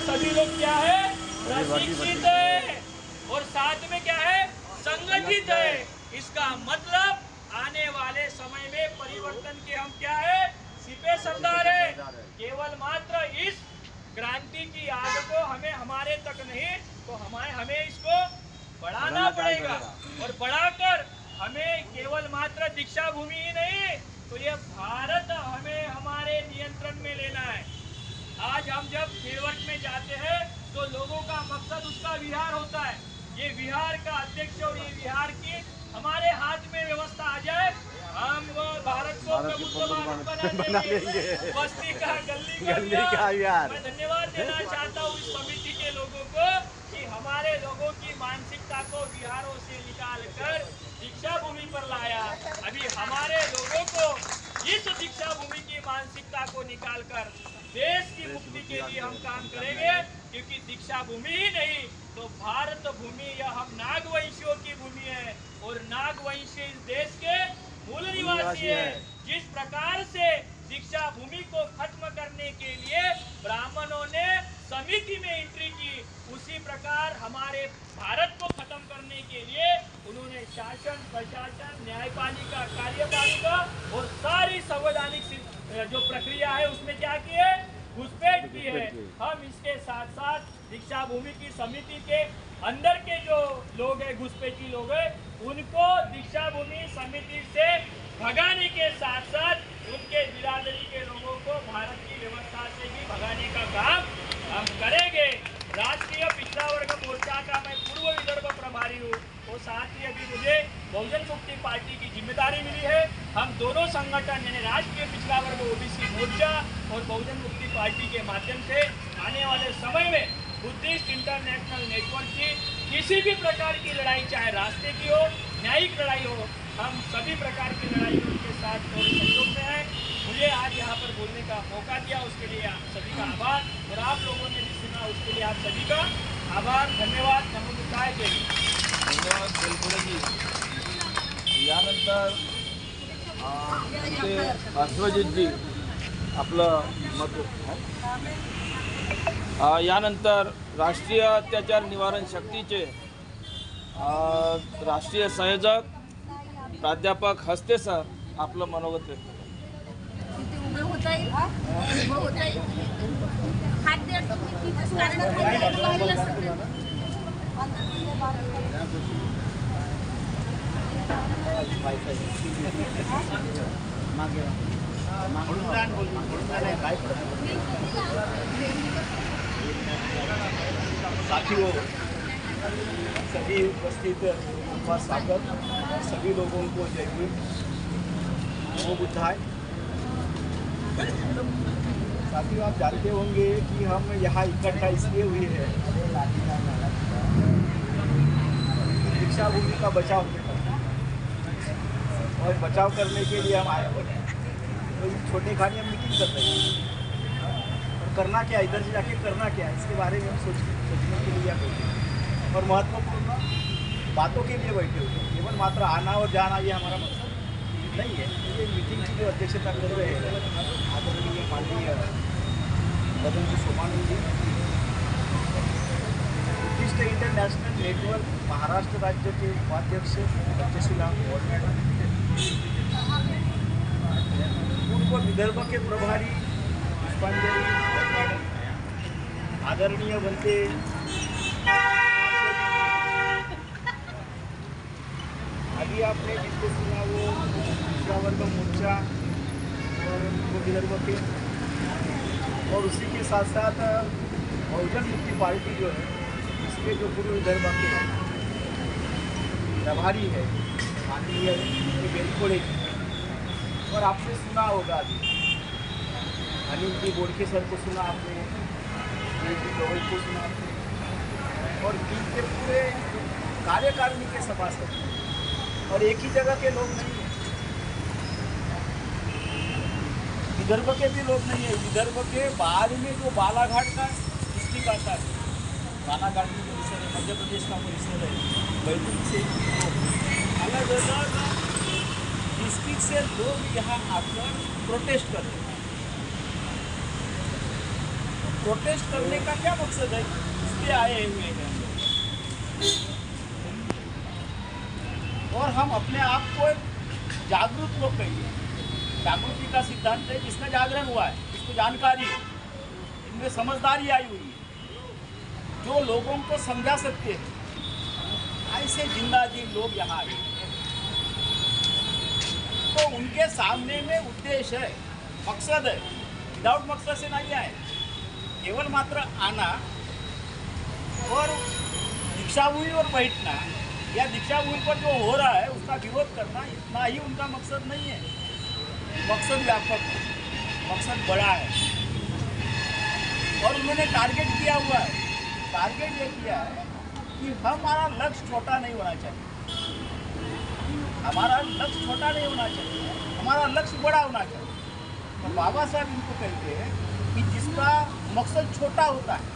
सभी लोग क्या है, प्रशिक्षित है और साथ में क्या है, संगठित है। इसका मतलब आने वाले समय में परिवर्तन के हम क्या है, सिपे सरदार है। केवल मात्र इस क्रांति की आग को हमें हमारे तक नहीं तो हमें इसको बढ़ाना पड़ेगा और बढ़ाकर हमें केवल मात्र दीक्षा भूमि ही नहीं तो ये भारत हमें हमारे नियंत्रण में लेना है। आज हम जब फील्डवर्क में जाते हैं तो लोगों का मकसद उसका विहार होता है। ये विहार का अध्यक्ष और ये विहार की हमारे हाथ में व्यवस्था आ जाए, हम भारत को प्रभुत्व बना देंगे। बस्ती का गली का विहार। मैं धन्यवाद देना चाहता हूँ इस समिति के लोगों को कि हमारे लोगों की मानसिकता को विहारों से निकालकर दीक्षा भूमि पर लाया। अभी हमारे लोगों को इस दीक्षा भूमि की मानसिकता को निकालकर देश की मुक्ति के लिए हम काम करेंगे, क्योंकि दीक्षा भूमि ही नहीं तो भारत भूमि यह हम नागवंशियों की भूमि है और नागवंशी इस देश के मूल निवासी है। जिस प्रकार से दीक्षा भूमि को खत्म करने के लिए ब्राह्मणों ने समिति में एंट्री की, उसी प्रकार हमारे भारत को खत्म करने के लिए उन्होंने शासन, प्रशासन, न्यायपालिका, कार्यपालिका और सारी संवैधानिक जो प्रक्रिया है उसमें क्या किए, घुसपैठ की है। हम इसके साथ साथ दीक्षा भूमि की समिति के अंदर के जो लोग हैं, घुसपैठी लोग हैं, उनको दीक्षा भूमि समिति से भगाने के साथ साथ उनके बिरादरी के लोगों को भारत की व्यवस्था से भी भगाने का काम हम करेंगे। राष्ट्रीय पिछड़ा वर्ग मोर्चा का मैं पूर्व विदर्भ प्रभारी हूँ और साथ ही अभी मुझे बहुजन मुक्ति पार्टी की जिम्मेदारी मिली है। हम दोनों संगठन यानी राष्ट्रीय पिछड़ा वर्ग ओबीसी मोर्चा और बहुजन मुक्ति पार्टी के माध्यम से आने वाले समय में बुद्धिस्ट इंटरनेशनल नेटवर्क की किसी भी प्रकार की लड़ाई, चाहे रास्ते की हो, न्यायिक लड़ाई हो, हम सभी प्रकार की लड़ाई उनके साथ और सहयोग में है। मुझे आज यहाँ पर बोलने का मौका दिया उसके लिए आप सभी का आभार और आप लोगों ने भी सुना उसके लिए आप सभी का आभार, धन्यवाद। नमो बुद्धाय, जय हिंद। धन्यवाद बेलपुरेजी। यानंतर अश्वजितजी आपलं मत। यानंतर राष्ट्रीय अत्याचार निवारण शक्तीचे राष्ट्रीय संयोजक प्राध्यापक हस्ते सर आपलं मनोगत व्यक्त साथियों, सभी उपस्थित स्वागत, सभी लोगों को जय हिंद, नमो बुद्धाय। साथियों, आप जानते होंगे कि हम यहाँ इकट्ठा इसलिए हुए हैं दीक्षा भूमि का बचाव और बचाव करने के लिए हम आए हुए हैं। तो छोटे खानी हम मीटिंग कर रहे हैं और करना क्या, इधर से जाके करना क्या, इसके बारे में हम सोचने के लिए बैठे हैं और महत्वपूर्ण बातों के लिए बैठे हुए हैं। केवल मात्र आना और जाना ये हमारा मकसद नहीं है। ये मीटिंग की जो अध्यक्षता कर रहे हैं आदरणीय माननीय बदन सोमानी जी, बुद्धिस्ट इंटरनेशनल नेटवर्क महाराष्ट्र राज्य के उपाध्यक्ष पंचशिला मैडम, पूर्व विदर्भ के प्रभारी पुष्पांजलि मैडम, आदरणीय बनते अभी आपने जिसको सुना वो पिछड़ा वर्ग मोर्चा और विदर्भ के, और उसी के साथ साथ बहुजन मुक्ति पार्टी जो है इसके जो पूर्व विदर्भ के प्रभारी है माननीय बेलपुरे की, और आपने सुना होगा अभी अनिल जी बोड़के सर को सुना आपने, गवई को सुना आपने, और इनके पूरे कार्यकारिणी के सभासद और एक ही जगह के लोग नहीं हैं, विदर्भ के भी लोग नहीं है। विदर्भ के बाहर में जो बालाघाट का डिस्ट्रिक्ट आता है, बालाघाट में जो परिसर है, मध्य प्रदेश का परिसर है, बैतूल से अलग अलग डिस्ट्रिक्ट से लोग यहाँ आकर प्रोटेस्ट कर रहे हैं। प्रोटेस्ट करने का क्या मकसद है? इसलिए आए हुए हैं हम लोग। और हम अपने आप को एक जागरूक लोग कहेंगे। जागृति का सिद्धांत है, जिसका जागरण हुआ है, जिसको जानकारी है, इनमें समझदारी आई हुई है, जो लोगों को समझा सकते हैं, ऐसे जिंदादिल लोग यहाँ आए। तो उनके सामने में उद्देश्य है, मकसद है, विदाउट मकसद से नहीं आए। केवल मात्र आना और दीक्षाभूमि पर बैठना या दीक्षाभूमि पर जो हो रहा है उसका विरोध करना, इतना ही उनका मकसद नहीं है। मकसद व्यापक है, मकसद बड़ा है और उन्होंने टारगेट किया हुआ है। टारगेट ये किया है कि हमारा लक्ष्य छोटा नहीं होना चाहिए, हमारा लक्ष्य छोटा नहीं होना चाहिए, हमारा लक्ष्य बड़ा होना चाहिए। तो बाबा साहब इनको कहते हैं कि जिसका मकसद छोटा होता है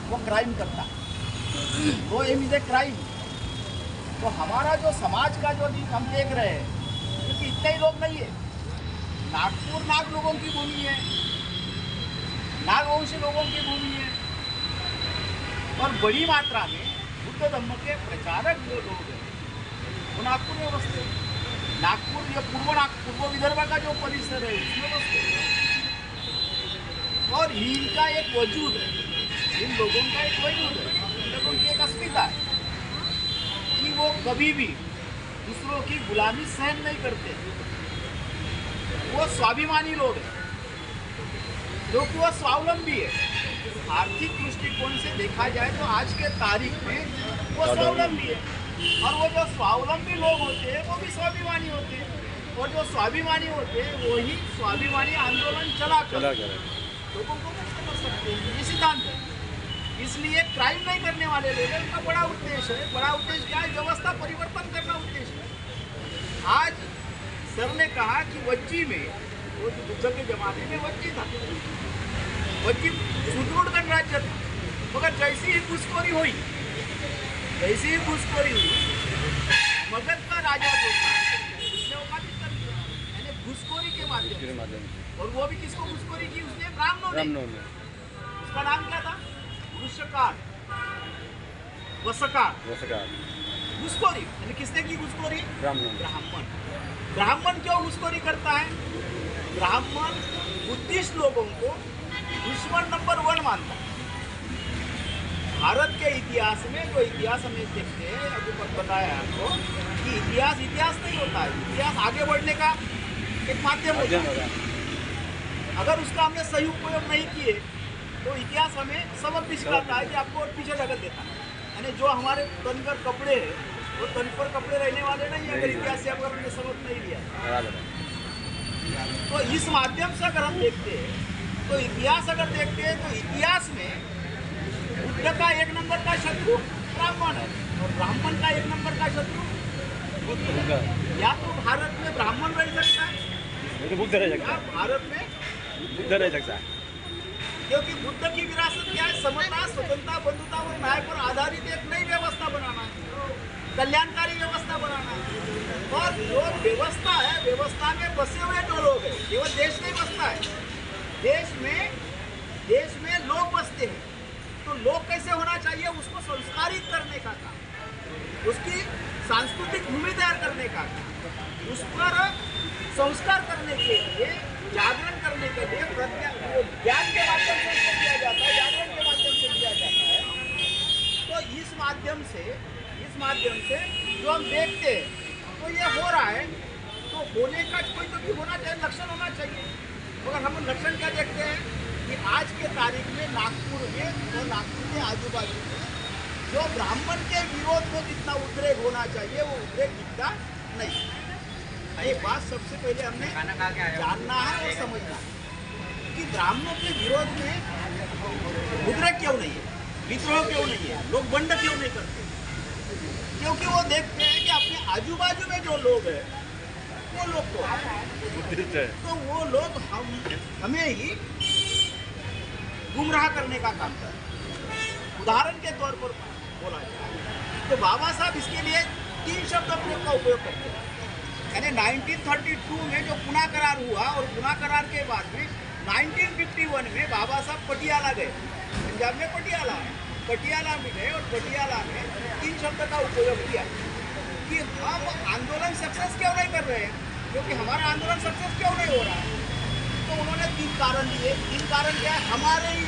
वो क्राइम करता है, वो एम इज ए क्राइम। तो हमारा जो समाज का जो हम देख रहे हैं, क्योंकि इतने ही लोग नहीं है। नागपुर नाग लोगों की भूमि है, नागवंशी लोगों की भूमि है और बड़ी मात्रा में बुद्ध धम्म के प्रचारक जो लोग हैं वो नागपुर में बसते हैं। नागपुर या पूर्व विदर्भ का जो परिसर है उसमें बसते हैं। और इनका एक वजूद है, इन लोगों का एक वजूद है, इन लोगों की एक अस्मिता है कि वो कभी भी दूसरों की गुलामी सहन नहीं करते। वो स्वाभिमानी लोग हैं, क्योंकि वो स्वावलंबी है। आर्थिक दृष्टिकोण से देखा जाए तो आज के तारीख में वो स्वावलंबी है। और वो जो स्वावलंबी लोग होते हैं वो भी स्वाभिमानी होते हैं, और जो स्वाभिमानी होते हैं वो ही स्वाभिमानी आंदोलन चला कर लोगों को मुक्त कर सकते हैं। ये सिद्धांत है। इसलिए क्राइम नहीं करने वाले लोग हैं, उनका बड़ा उद्देश्य है। बड़ा उद्देश्य क्या है? व्यवस्था परिवर्तन करना उद्देश्य है। आज सर ने कहा कि वज्जी में, वो जो बुद्ध के जमाने में वज्जी था, वज्जी सुदृढ़ गणराज्य था, मगर जैसी ही घुसखोरी हुई, जैसी ही घुसखोरी हुई, मगध का राजा जो था उसने वो काबिज कर दिया, यानी घुसखोरी के माध्यम से। और वो भी किसको घुसखोरी की? उसने ब्राह्मणों ने। उसका नाम क्या था? वृषकार, वसकार, घुसखोरी। यानी किसने की घुसखोरी? ब्राह्मण। ब्राह्मण क्यों घुसखोरी करता है? ब्राह्मण बुद्धिस्ट लोगों को दुश्मन नंबर 1 मानता है। भारत के इतिहास में जो इतिहास हमें देखते हैं, अभी बताया आपको कि इतिहास नहीं होता है। इतिहास आगे बढ़ने का एक माध्यम होता है। अगर उसका हमने सही उपयोग नहीं किए तो इतिहास हमें सबक भी सिखाता है कि आपको और पीछे ढकल देता है। यानी जो हमारे तन पर कपड़े हैं वो तन पर कपड़े रहने वाले नहीं है, अगर इतिहास से अगर हमने सबक नहीं लिया। तो इस माध्यम से अगर हम देखते हैं तो इतिहास अगर देखते हैं तो इतिहास में बुद्ध का 1 नंबर का शत्रु ब्राह्मण है और ब्राह्मण का 1 नंबर का शत्रु बुद्ध है। या तो भारत में ब्राह्मण रह सकता है, बुद्ध रह सकता है, भारत में बुद्ध रह सकता है, क्योंकि बुद्ध की विरासत क्या है? समता, स्वतंत्रता, बंधुता और न्याय पर आधारित एक नई व्यवस्था बनाना है, कल्याणकारी व्यवस्था बनाना है। और जो व्यवस्था है, व्यवस्था में बसे हुए जो लोग हैं, केवल देश नहीं बसता है, देश में लोग बसते हैं। तो लोग कैसे होना चाहिए? उसको संस्कारित करने का काम, उसकी सांस्कृतिक भूमि तैयार करने का काम, उस पर संस्कार करने के लिए, जागरण करने के लिए ज्ञान के माध्यम से उसको किया जाता है, जागरण के माध्यम से किया जाता है। तो इस माध्यम से जो हम देखते हैं तो ये हो रहा है, तो होने का कोई तो भी होना चाहिए, लक्षण होना चाहिए। मगर हम लक्षण क्या देखते हैं कि आज के तारीख में नागपुर में और नागपुर के आजू बाजू में जो ब्राह्मण के विरोध में जितना उद्रेक होना चाहिए वो उद्रेक दिखता नहीं। ये बात सबसे पहले हमने जानना है और समझना है कि ब्राह्मणों के विरोध में उद्रेक क्यों नहीं है, विद्रोह क्यों नहीं है, लोग बंड क्यों नहीं करते? क्योंकि वो देखते हैं कि अपने आजू बाजू में जो लोग हैं वो लोग तो वो लोग हमें ही गुमराह करने का काम कर रहे हैं। उदाहरण के तौर पर बोला जाए तो बाबा साहब इसके लिए 3 शब्द प्रयोग का उपयोग करते हैं। यानी 1932 में जो पुना करार हुआ और पुना करार के बाद में 1951 में बाबा साहब पटियाला गए, पंजाब में पटियाला में गए और पटियाला में 3 शब्द का उपयोग किया कि हम आंदोलन सक्सेस क्यों नहीं कर रहे हैं, क्योंकि हमारा आंदोलन सक्सेस क्यों नहीं हो रहा है। तो उन्होंने 3 कारण दिए। 3 कारण क्या है, हमारे ही